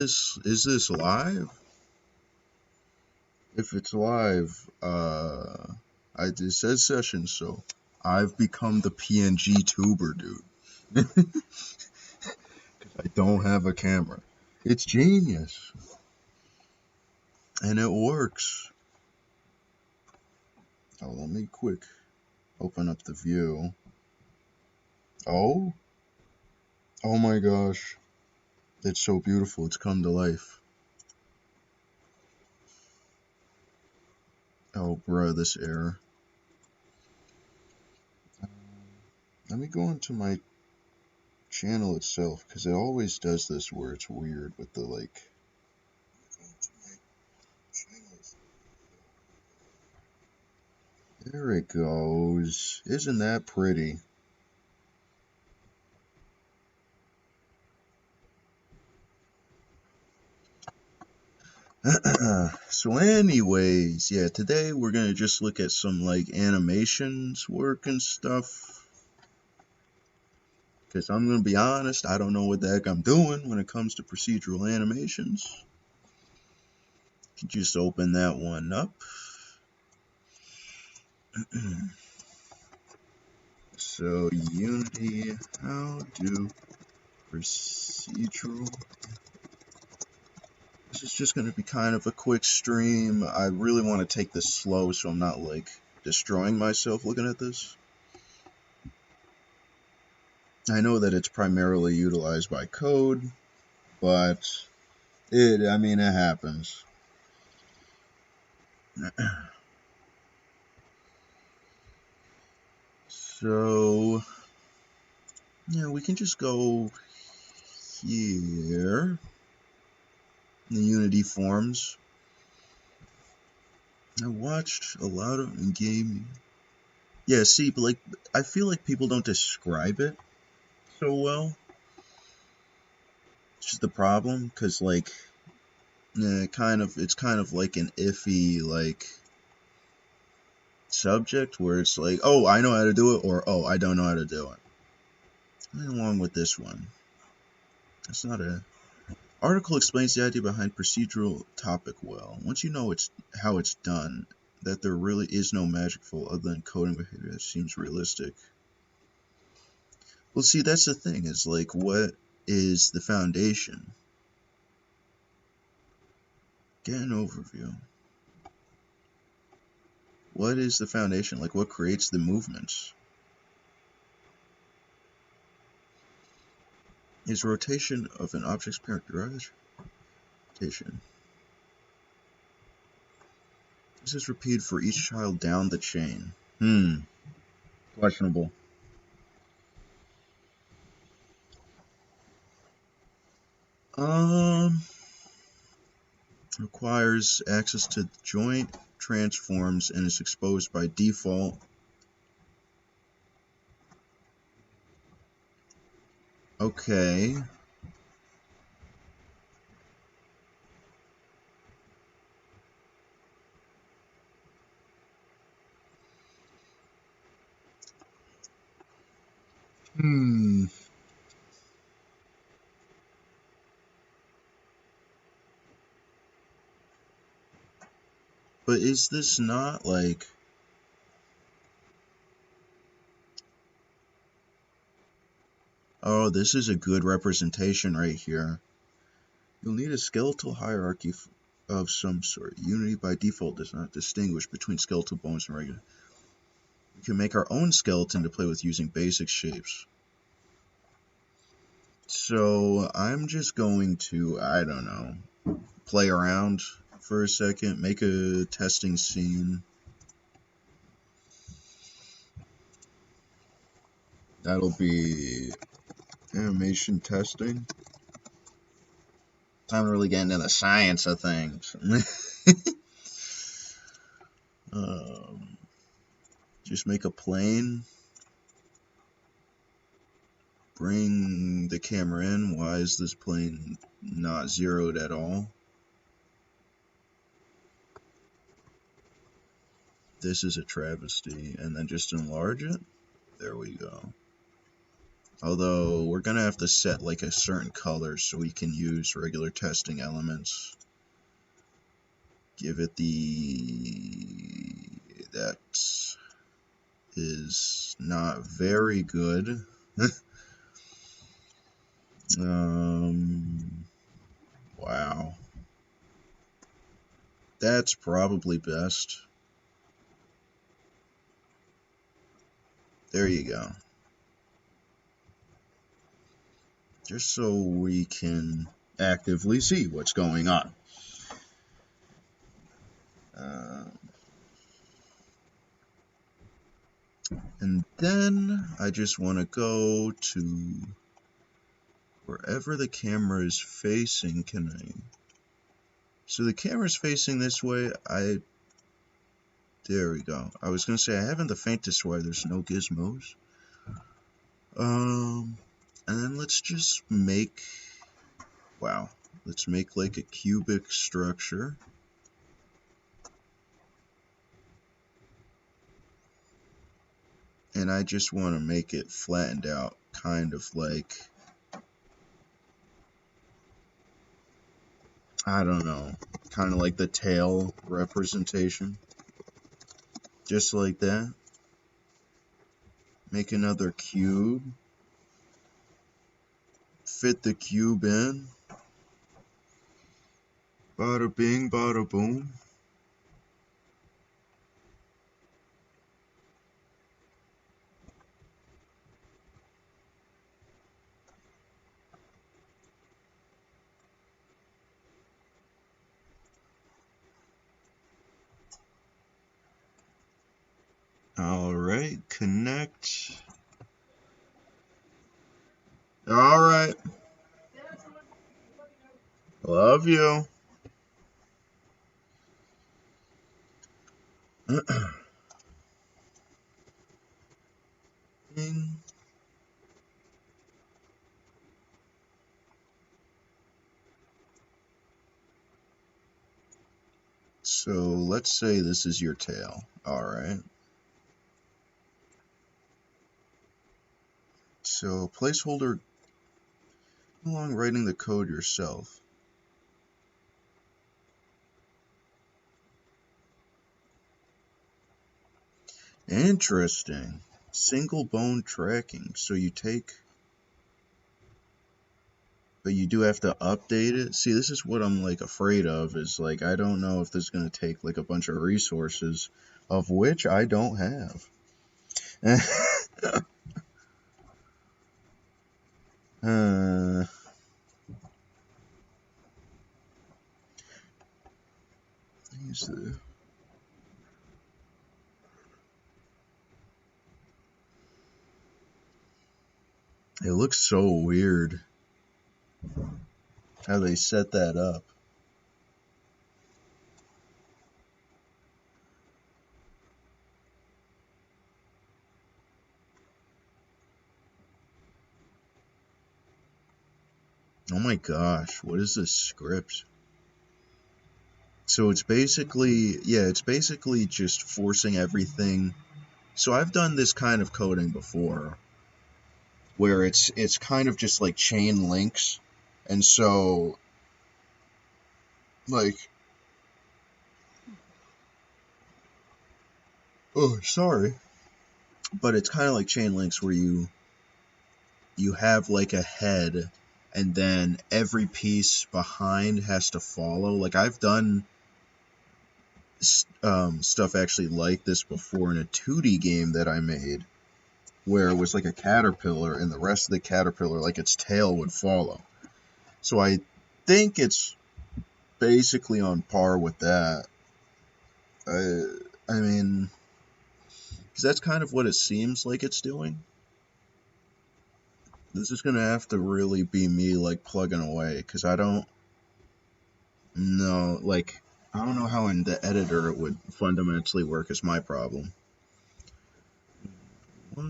Is this live? If it's live, it says session, so I've become the PNG tuber, dude. I don't have a camera. It's genius, and it works. Oh, let me quick open up the view. Oh, oh my gosh, it's so beautiful. It's come to life. Oh, bruh, this error. Let me go into my channel itself, because it always does this where it's weird with the like. There it goes. Isn't that pretty? So anyways, yeah, today we're gonna just look at some like animations work and stuff. Because I'm gonna be honest, I don't know what the heck I'm doing when it comes to procedural animations. You can just open that one up. So Unity, how do procedural. This is just gonna be kind of a quick stream. I really want to take this slow so I'm not like destroying myself looking at this. I know that it's primarily utilized by code, but it happens. So, yeah, we can just go here in the Unity forms. I watched a lot of gaming. Yeah, see, but like, I feel like people don't describe it so well. It's just the problem, because like, yeah, it's kind of like an iffy like subject where it's like, oh, I know how to do it, or oh, I don't know how to do it. And along with this one, it's not a article explains the idea behind procedural topic well. Once you know how it's done, that there really is no magic for other than coding behavior that seems realistic. Well, see, that's the thing, is like, what is the foundation? Get an overview. What is the foundation? Like, what creates the movements? Is rotation of an object's parent derived? Rotation. This is repeated for each child down the chain. Questionable. Requires access to joint transforms and is exposed by default. Okay. But is this not like... Oh, this is a good representation right here. You'll need a skeletal hierarchy of some sort. Unity by default does not distinguish between skeletal bones and regular. We can make our own skeleton to play with using basic shapes. So I'm just going to, I don't know, play around for a second, make a testing scene. That'll be animation testing. Time to really get into the science of things. Just make a plane. Bring the camera in. Why is this plane not zeroed at all? This is a travesty. And then just enlarge it. There we go. Although we're gonna have to set like a certain color so we can use regular testing elements. Give it that is not very good. Wow. That's probably best. There you go. Just so we can actively see what's going on. And then I just want to go to wherever the camera is facing. So the camera's facing this way. There we go. I was going to say I haven't the faintest why there's no gizmos. And then let's just make, wow, let's make like a cubic structure. And I just want to make it flattened out, kind of like, I don't know, kind of like the tail representation. Just like that. Make another cube. Fit the cube in. Bada bing, bada boom. Alright, connect. Alright. Love you. So let's say this is your tail. Alright. So placeholder, how long writing the code yourself? Interesting. Single bone tracking. So you take, but you do have to update it. See, this is what I'm like afraid of, is like I don't know if this is going to take like a bunch of resources, of which I don't have. It looks so weird how they set that up. Oh my gosh, what is this script? So it's basically, yeah, it's basically just forcing everything. So I've done this kind of coding before, where it's kind of just like chain links. And so, like, oh, sorry. But it's kind of like chain links where you have like a head, and then every piece behind has to follow. Like I've done stuff actually like this before in a 2D game that I made, where it was like a caterpillar and the rest of the caterpillar, like its tail would follow. So I think it's basically on par with that. I mean, because that's kind of what it seems like it's doing. This is going to have to really be me like plugging away, because I don't know, like, I don't know how in the editor it would fundamentally work, is my problem. What?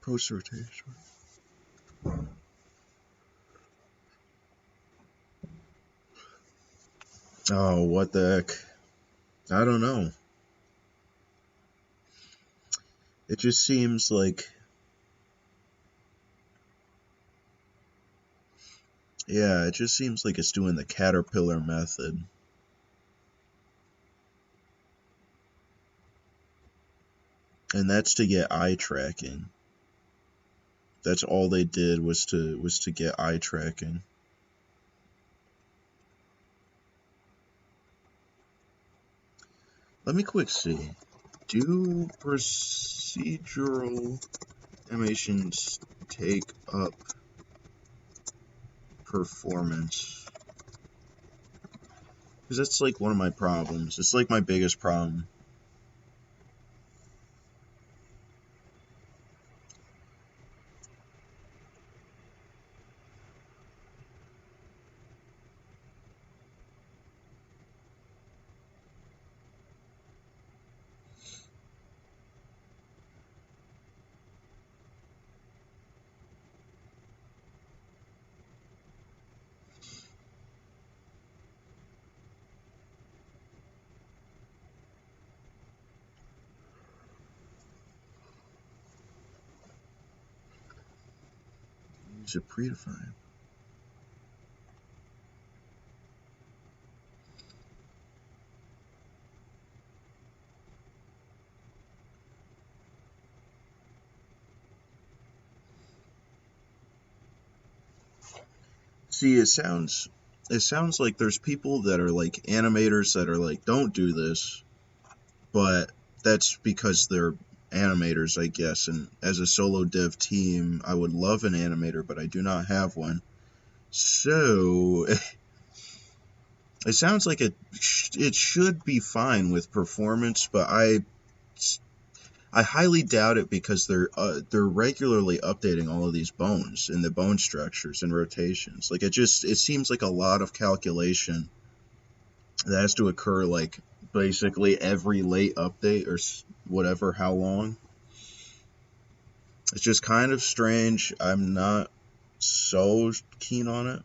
Post rotation. Oh, what the heck? I don't know. It just seems like, yeah, it just seems like it's doing the caterpillar method. And that's to get eye tracking. That's all they did was to get eye tracking. Let me quick see. Do procedural animations take up performance? Because that's like one of my problems. It's like my biggest problem. Is it predefined? See, it sounds like there's people that are like animators that are like, don't do this, but that's because they're animators, I guess. And as a solo dev team, I would love an animator, but I do not have one. So it sounds like it should be fine with performance, but I highly doubt it because they're regularly updating all of these bones and the bone structures and rotations. Like it seems like a lot of calculation that has to occur like basically every late update or whatever how long. It's just kind of strange. I'm not so keen on it.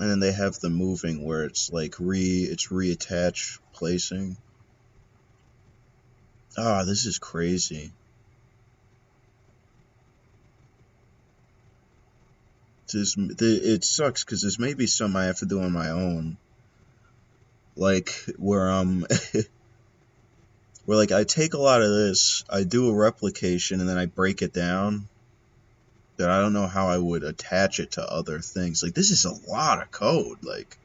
And then they have the moving where it's like it's reattach placing. Ah, this is crazy. It sucks because this may be something I have to do on my own. Like where where like I take a lot of this, I do a replication, and then I break it down. That I don't know how I would attach it to other things. Like this is a lot of code. Like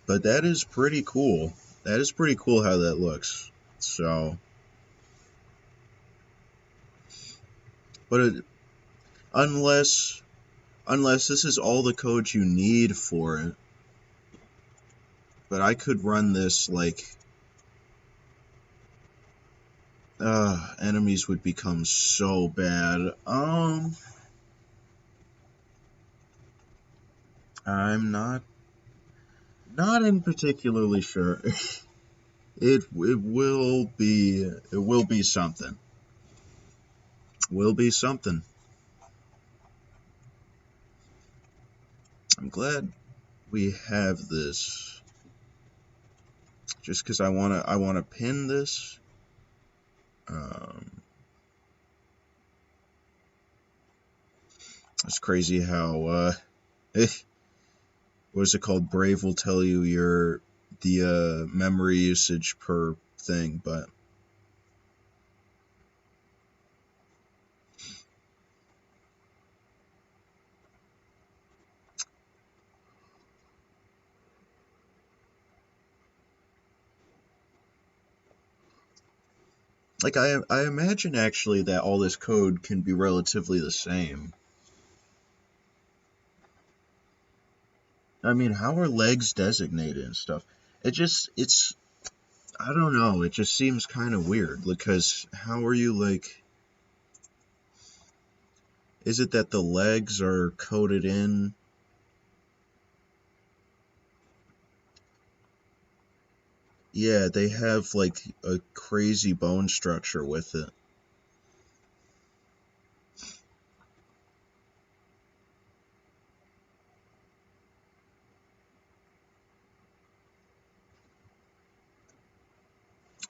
but that is pretty cool. That is pretty cool how that looks. So, but unless this is all the code you need for it, but I could run this like enemies would become so bad. I'm not in particularly sure. It will be something. Will be something. I'm glad we have this. Just because I wanna pin this. Um, it's crazy how what is it called? Brave will tell you the memory usage per thing, but like I imagine actually that all this code can be relatively the same. I mean, how are legs designated and stuff? It's I don't know. It just seems kind of weird because how are you like? Is it that the legs are coded in? Yeah, they have like a crazy bone structure with it.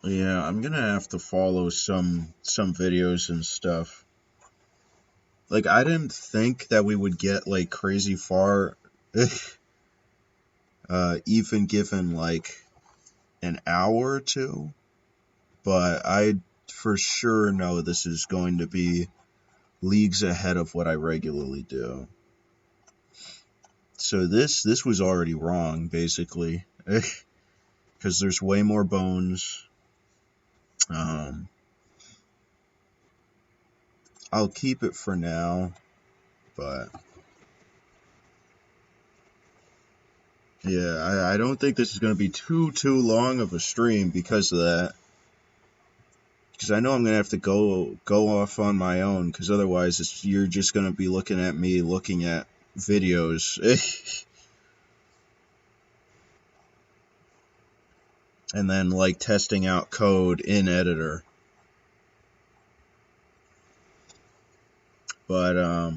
Yeah, I'm gonna have to follow some videos and stuff. Like, I didn't think that we would get like crazy far, even given like an hour or two. But I for sure know this is going to be leagues ahead of what I regularly do. So this was already wrong, basically, because there's way more bones. Um, I'll keep it for now, but yeah, I don't think this is going to be too long of a stream because of that. Because I know I'm gonna have to go off on my own. Because otherwise, you're just gonna be looking at me looking at videos, and then like testing out code in editor. But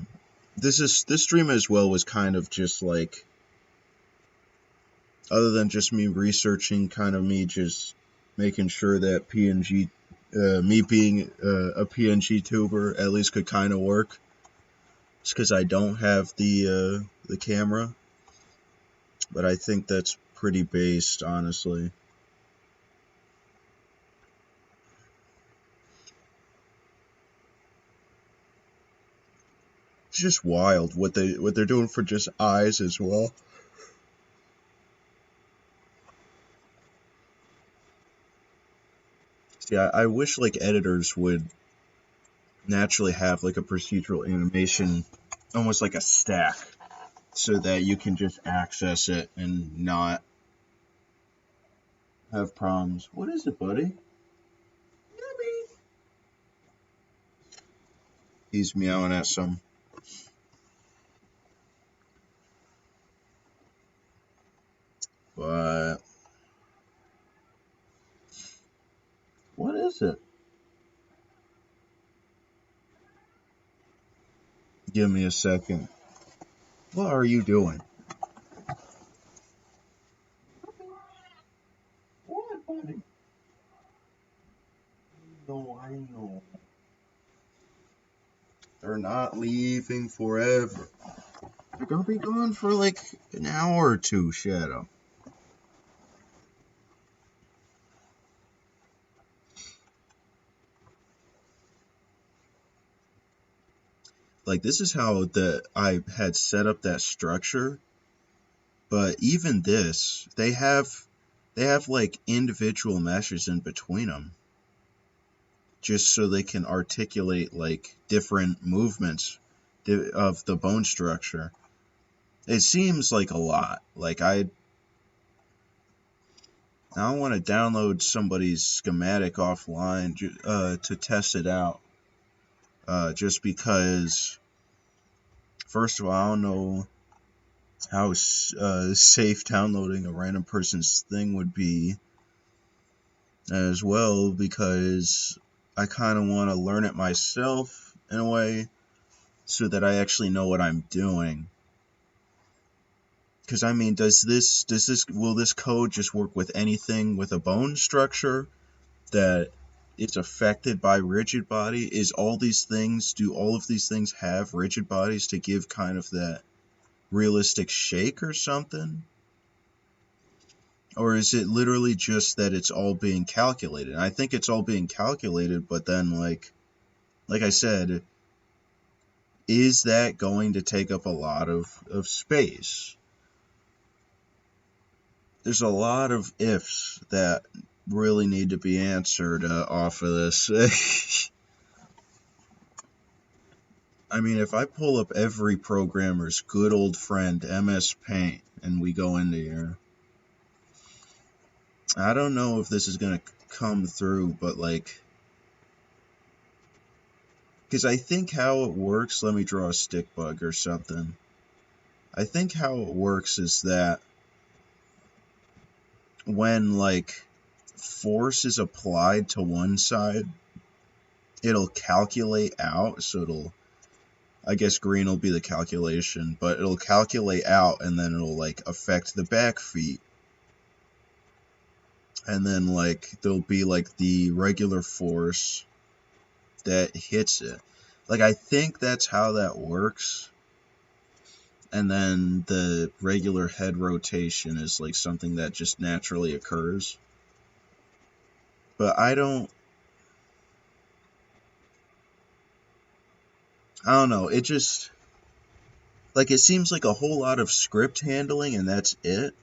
this stream as well was kind of just like, other than just me researching, kind of me just making sure that PNG, me being a PNG tuber at least could kind of work. It's because I don't have the camera, but I think that's pretty based, honestly. It's just wild what they're doing for just eyes as well. See, I wish like editors would naturally have like a procedural animation, almost like a stack, so that you can just access it and not have problems. What is it, buddy? He's meowing at some. But what is it? Give me a second. What are you doing? What, buddy? No, I know. They're not leaving forever. They're gonna be gone for like an hour or two, Shadow. Like, this is how I had set up that structure, but even this, they have like individual meshes in between them, just so they can articulate like different movements of the bone structure. It seems like a lot. Like, I don't want to download somebody's schematic offline to test it out, just because, first of all, I don't know how safe downloading a random person's thing would be, as well, because I kind of want to learn it myself in a way, so that I actually know what I'm doing. Because I mean, will this code just work with anything with a bone structure that it's affected by rigid body? Do all of these things have rigid bodies to give kind of that realistic shake or something? Or is it literally just that it's all being calculated? I think it's all being calculated, but then like I said, is that going to take up a lot of space? There's a lot of ifs that really need to be answered off of this. I mean, if I pull up every programmer's good old friend, MS Paint, and we go into here, I don't know if this is going to come through, but like, because I think how it works, let me draw a stick bug or something. I think how it works is that when like force is applied to one side, it'll calculate out, so I guess green will be the calculation, but it'll calculate out and then it'll like affect the back feet. and then like there'll be like the regular force that hits it. Like I think that's how that works. And then the regular head rotation is like something that just naturally occurs. But I don't know. It just like it seems like a whole lot of script handling and that's it.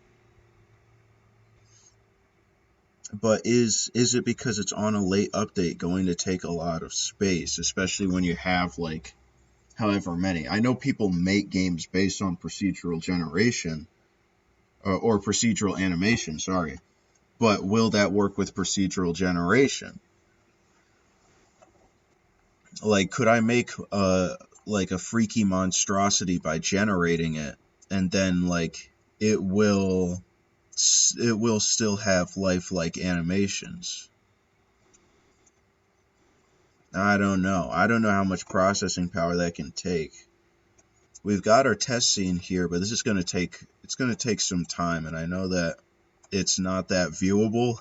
But is it because it's on a late update going to take a lot of space, especially when you have like however many? I know people make games based on procedural generation or procedural animation, sorry. But will that work with procedural generation? Like could I make like a freaky monstrosity by generating it and then like it will it will still have lifelike animations? I don't know. I don't know how much processing power that can take. We've got our test scene here, but this is going to take some time, and I know that it's not that viewable.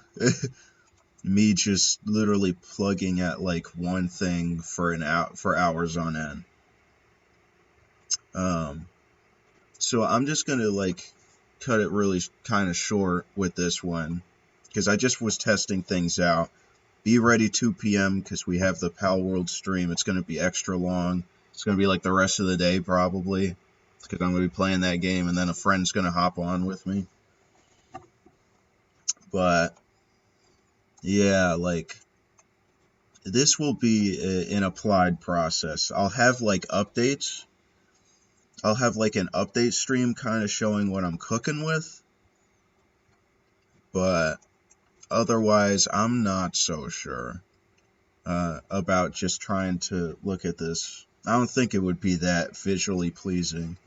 Me just literally plugging at like one thing for for hours on end. Um, so I'm just gonna like cut it really kind of short with this one because I just was testing things out. Be ready 2 p.m. because we have the Pal World stream. It's gonna be extra long. It's gonna be like the rest of the day probably because I'm gonna be playing that game and then a friend's gonna hop on with me. But yeah, like this will be an applied process. I'll have like updates. I'll have like an update stream kind of showing what I'm cooking with. But otherwise, I'm not so sure about just trying to look at this. I don't think it would be that visually pleasing.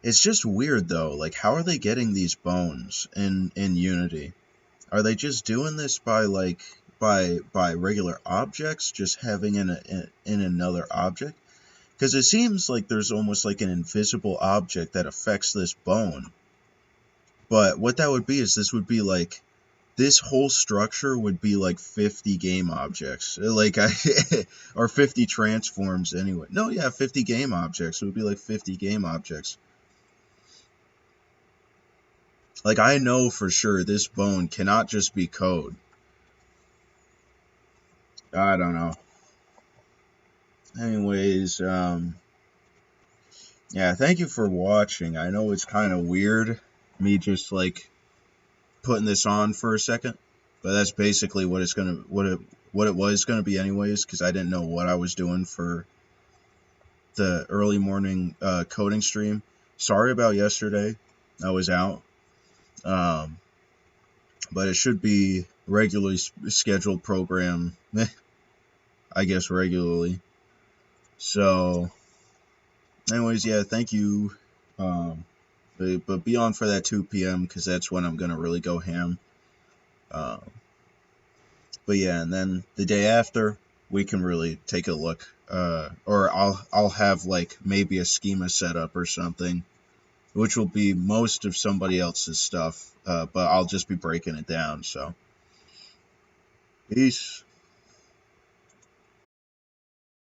It's just weird though. Like, how are they getting these bones in Unity? Are they just doing this by like by regular objects, just having in another object? Because it seems like there's almost like an invisible object that affects this bone. But what that would be is this would be like this whole structure would be like 50 game objects, like or 50 transforms anyway. No, yeah, 50 game objects. It would be like 50 game objects. Like I know for sure this bone cannot just be code. I don't know. Anyways, yeah, thank you for watching. I know it's kind of weird, me just like putting this on for a second, but that's basically what it's gonna what it was gonna be anyways, because I didn't know what I was doing for the early morning coding stream. Sorry about yesterday. I was out, um, but it should be regularly scheduled program. I guess regularly. So, anyways, yeah, thank you. Um, but be on for that 2 p.m. because that's when I'm gonna really go ham. Um, but yeah, and then the day after we can really take a look. Or I'll have like maybe a schema set up or something, which will be most of somebody else's stuff. But I'll just be breaking it down. So peace.